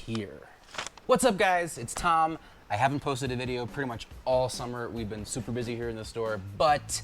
here. What's up guys, it's Tom. I haven't posted a video pretty much all summer. We've been super busy here in the store, but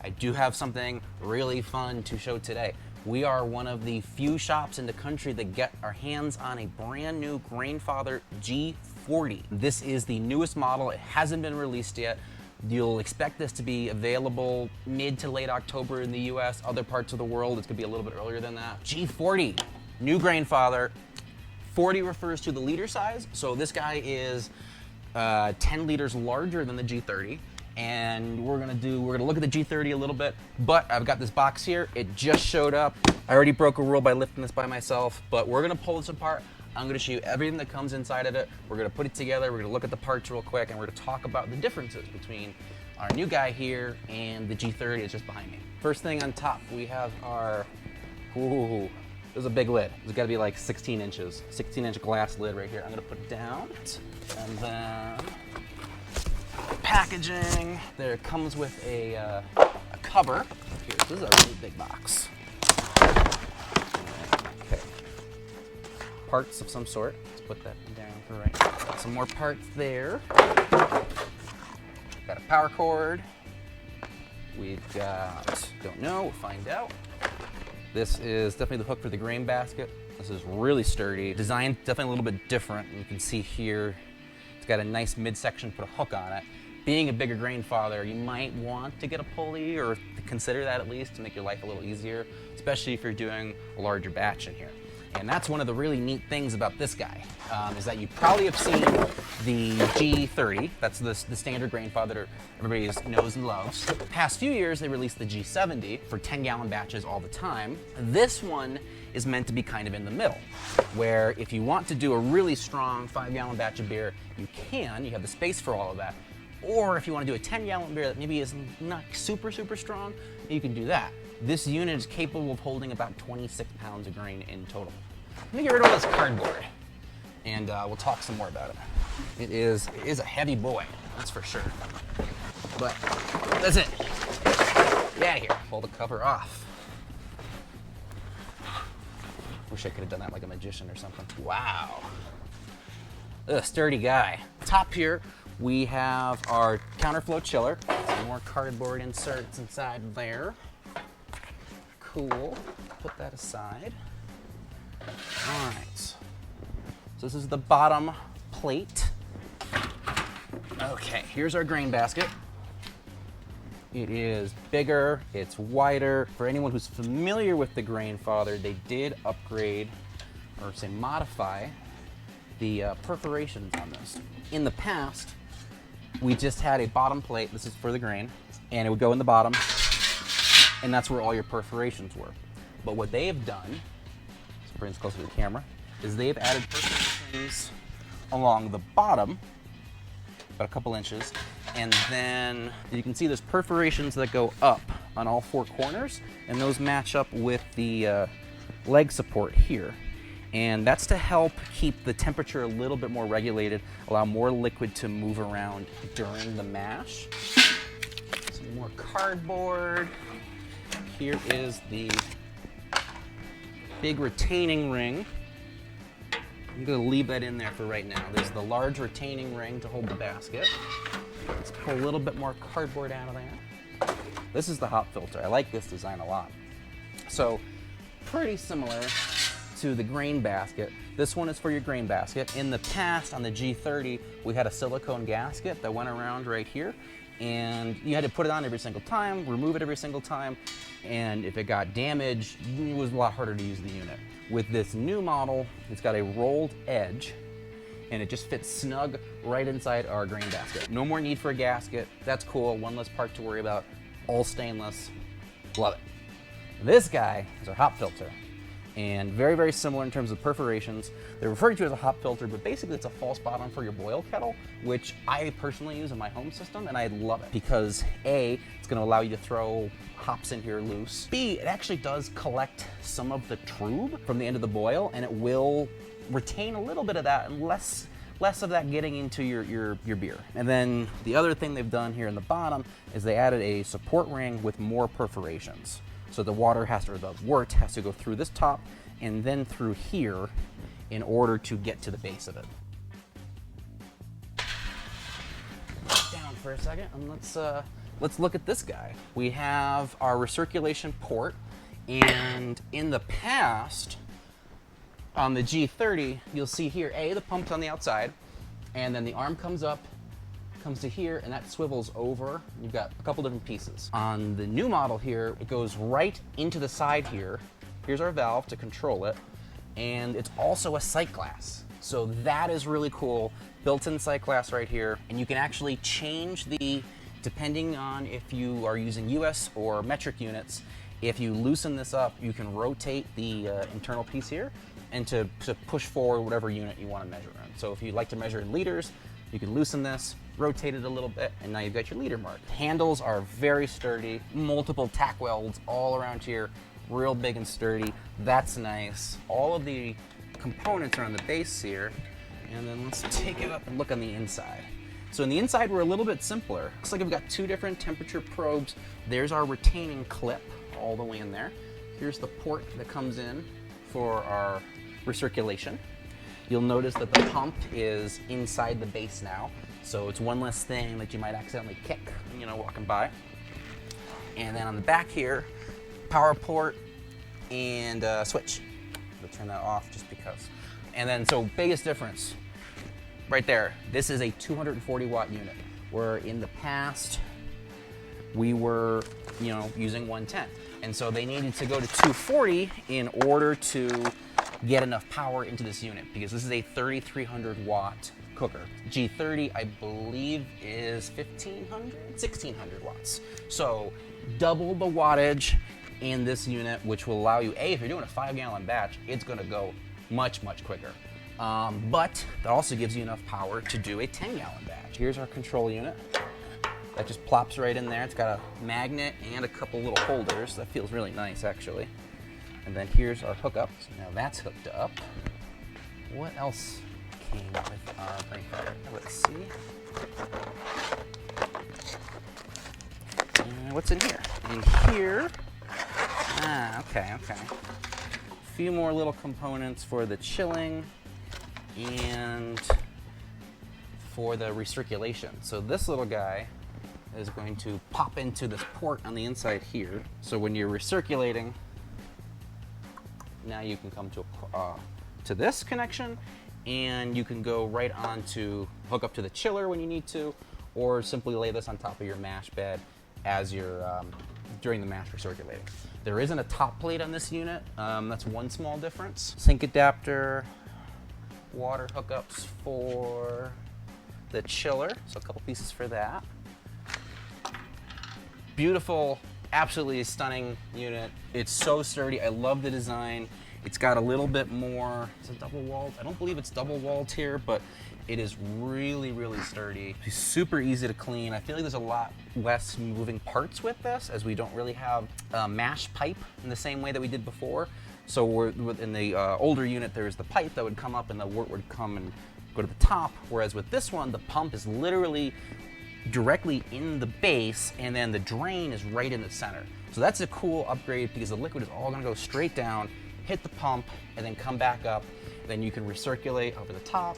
I do have something really fun to show today. We are one of the few shops in the country that get our hands on a brand new Grandfather G40. This is the newest model. It hasn't been released yet. You'll expect this to be available mid to late October in the US. Other parts of the world, it's gonna be a little bit earlier than that. G40, new Grainfather. 40 refers to the liter size, so this guy is 10 liters larger than the G30. And we're gonna look at the G30 a little bit, but I've got this box here. It just showed up. I already broke a rule by lifting this by myself, but we're gonna pull this apart. I'm gonna show you everything that comes inside of it. We're gonna put it together. We're gonna look at the parts real quick, and we're gonna talk about the differences between our new guy here and the G30 that's just behind me. First thing on top, we have our, ooh, this is a big lid. It's gotta be like 16 inches. 16-inch glass lid right here. I'm gonna put it down, and then packaging. There comes with a cover. Here, this is a really big box. Okay. Parts of some sort. Let's put that down for right now. Got some more parts there. Got a power cord. We've got, don't know, we'll find out. This is definitely the hook for the grain basket. This is really sturdy. Design definitely a little bit different. You can see here, it's got a nice midsection, put a hook on it. Being a bigger Grainfather, you might want to get a pulley, or consider that at least, to make your life a little easier, especially if you're doing a larger batch in here. And that's one of the really neat things about this guy, is that you probably have seen the G30. That's the standard Grainfather that everybody knows and loves. The past few years, they released the G70 for 10-gallon batches all the time. This one is meant to be kind of in the middle, where if you want to do a really strong 5-gallon batch of beer, you can. You have the space for all of that. Or if you want to do a 10-gallon beer that maybe is not super strong, you can do that. This unit is capable of holding about 26 pounds of grain in total. Let me get rid of all this cardboard, and we'll talk some more about it. It is a heavy boy, that's for sure. But that's it. Get out of here. Pull the cover off. Wish I could have done that like a magician or something. Wow. Ugh, sturdy guy. Top here, we have our counterflow chiller. Some more cardboard inserts inside there. Cool. Put that aside. All right. So this is the bottom plate. Okay, here's our grain basket. It is bigger, it's wider. For anyone who's familiar with the Grainfather, they did upgrade, or say modify, the perforations on this. In the past, we just had a bottom plate, this is for the grain, and it would go in the bottom, and that's where all your perforations were. But what they have done, let's bring this closer to the camera, is they've added perforations along the bottom, about a couple inches, and then you can see there's perforations that go up on all four corners, and those match up with the leg support here. And that's to help keep the temperature a little bit more regulated, allow more liquid to move around during the mash. Some more cardboard. Here is the big retaining ring. I'm gonna leave that in there for right now. There's the large retaining ring to hold the basket. Let's pull a little bit more cardboard out of there. This is the hop filter. I like this design a lot. So, pretty similar to the grain basket. This one is for your grain basket. In the past, on the G30, we had a silicone gasket that went around right here, and you had to put it on every single time, remove it every single time, and if it got damaged, it was a lot harder to use the unit. With this new model, it's got a rolled edge, and it just fits snug right inside our grain basket. No more need for a gasket. That's cool, one less part to worry about. All stainless, love it. This guy is our hop filter, and very similar in terms of perforations. They're referring to it as a hop filter, but basically it's a false bottom for your boil kettle, which I personally use in my home system, and I love it because A, it's gonna allow you to throw hops in here loose. B, it actually does collect some of the trube from the end of the boil, and it will retain a little bit of that and less of that getting into your beer. And then the other thing they've done here in the bottom is they added a support ring with more perforations. So the water has to, or the wort has to go through this top and then through here, in order to get to the base of it. Down for a second, and let's look at this guy. We have our recirculation port, and in the past, on the G40, you'll see here, the pump's on the outside, and then the arm comes up, comes to here, and that swivels over. You've got a couple different pieces. On the new model here, it goes right into the side here. Here's our valve to control it, and it's also a sight glass. So that is really cool. Built-in sight glass right here, and you can actually change depending on if you are using US or metric units, if you loosen this up, you can rotate the internal piece here and to push forward whatever unit you want to measure in. So if you'd like to measure in liters, you can loosen this, rotate it a little bit, and now you've got your liter mark. Handles are very sturdy, multiple tack welds all around here, real big and sturdy. That's nice. All of the components are on the base here, and then let's take it up and look on the inside. So in the inside, we're a little bit simpler. Looks like we've got two different temperature probes. There's our retaining clip all the way in there. Here's the port that comes in for our recirculation. You'll notice that the pump is inside the base now, so it's one less thing that you might accidentally kick, walking by. And then on the back here, power port and switch. We'll turn that off just because. And then, so biggest difference right there. This is a 240 watt unit, where in the past we were, using 110. And so they needed to go to 240 in order to get enough power into this unit, because this is a 3,300 watt cooker. G30, I believe, is 1,600 watts. So double the wattage in this unit, which will allow you, if you're doing a 5-gallon batch, it's gonna go much, much quicker. But that also gives you enough power to do a 10-gallon batch. Here's our control unit. That just plops right in there. It's got a magnet and a couple little holders. That feels really nice, actually. And then here's our hookup. So now that's hooked up. What else came with our Grainfather? Let's see. And what's in here? In here, okay. A few more little components for the chilling and for the recirculation. So this little guy is going to pop into this port on the inside here. So when you're recirculating, now you can come to this connection, and you can go right on to hook up to the chiller when you need to, or simply lay this on top of your mash bed as you're during the mash recirculating. There isn't a top plate on this unit. That's one small difference. Sink adapter, water hookups for the chiller, so a couple pieces for that. Beautiful, absolutely stunning unit. It's so sturdy. I love the design. It's got a little bit more, is it double walled? I don't believe it's double walled here, but it is really, really sturdy. It's super easy to clean. I feel like there's a lot less moving parts with this, as we don't really have a mash pipe in the same way that we did before. So in the older unit, there's the pipe that would come up and the wort would come and go to the top, whereas with this one, the pump is literally directly in the base, and then the drain is right in the center. So that's a cool upgrade, because the liquid is all gonna go straight down, hit the pump, and then come back up. Then you can recirculate over the top,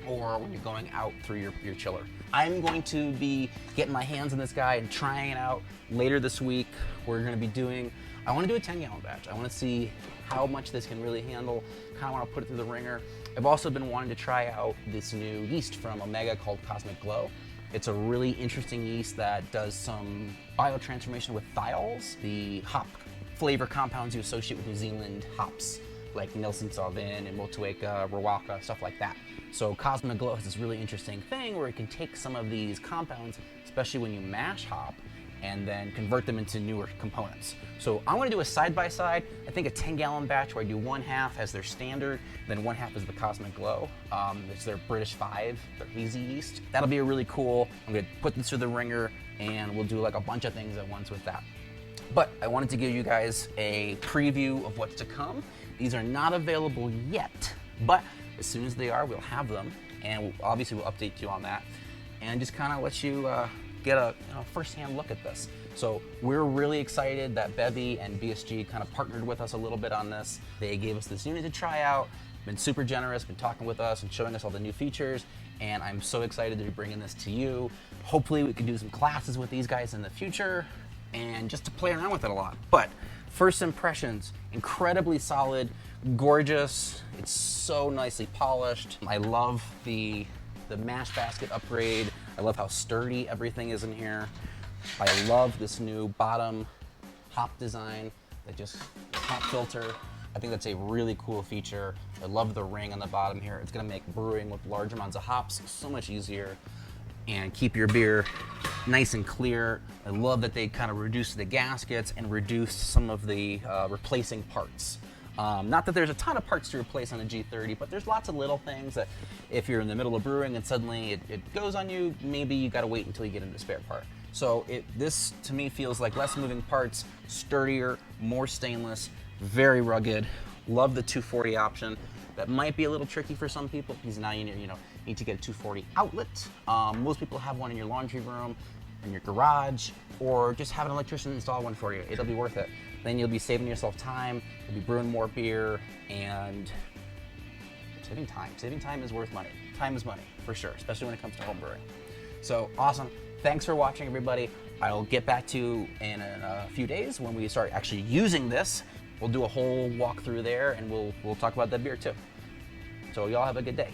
or when you're going out through your chiller. I'm going to be getting my hands on this guy and trying it out later this week. We're gonna be doing, I wanna do a 10-gallon batch. I wanna see how much this can really handle. Kinda wanna put it through the ringer. I've also been wanting to try out this new yeast from Omega called Cosmic Glow. It's a really interesting yeast that does some biotransformation with thiols, the hop flavor compounds you associate with New Zealand hops, like Nelson Sauvin and Motueka, Rawaka, stuff like that. So Cosmic Glow has this really interesting thing where it can take some of these compounds, especially when you mash hop, and then convert them into newer components. So I'm gonna do a side-by-side. I think a 10-gallon batch where I do 1/2 as their standard, then 1/2 as the Cosmic Glow. It's their British 5, their hazy yeast. That'll be really cool. I'm gonna put this through the ringer, and we'll do like a bunch of things at once with that. But I wanted to give you guys a preview of what's to come. These are not available yet, but as soon as they are, we'll have them, and obviously we'll update you on that, and just kind of let you get a first-hand look at this. So we're really excited that Bevy and BSG kind of partnered with us a little bit on this. They gave us this unit to try out, been super generous, been talking with us and showing us all the new features, and I'm so excited to be bringing this to you. Hopefully we can do some classes with these guys in the future and just to play around with it a lot. But first impressions, incredibly solid, gorgeous. It's so nicely polished. I love the mash basket upgrade. I love how sturdy everything is in here. I love this new bottom hop design that just hop filter. I think that's a really cool feature. I love the ring on the bottom here. It's gonna make brewing with large amounts of hops so much easier and keep your beer nice and clear. I love that they kind of reduced the gaskets and reduced some of the replacing parts. Not that there's a ton of parts to replace on a G30, but there's lots of little things that if you're in the middle of brewing and suddenly it goes on you, maybe you gotta wait until you get into the spare part. So this to me feels like less moving parts, sturdier, more stainless, very rugged. Love the 240 option. That might be a little tricky for some people because now you need to get a 240 outlet. Most people have one in your laundry room, in your garage, or just have an electrician install one for you. It'll be worth it. Then you'll be saving yourself time, you'll be brewing more beer, and saving time. Saving time is worth money. Time is money, for sure, especially when it comes to home brewing. So awesome. Thanks for watching, everybody. I'll get back to you in a few days when we start actually using this. We'll do a whole walkthrough there, and we'll talk about that beer too. So y'all have a good day.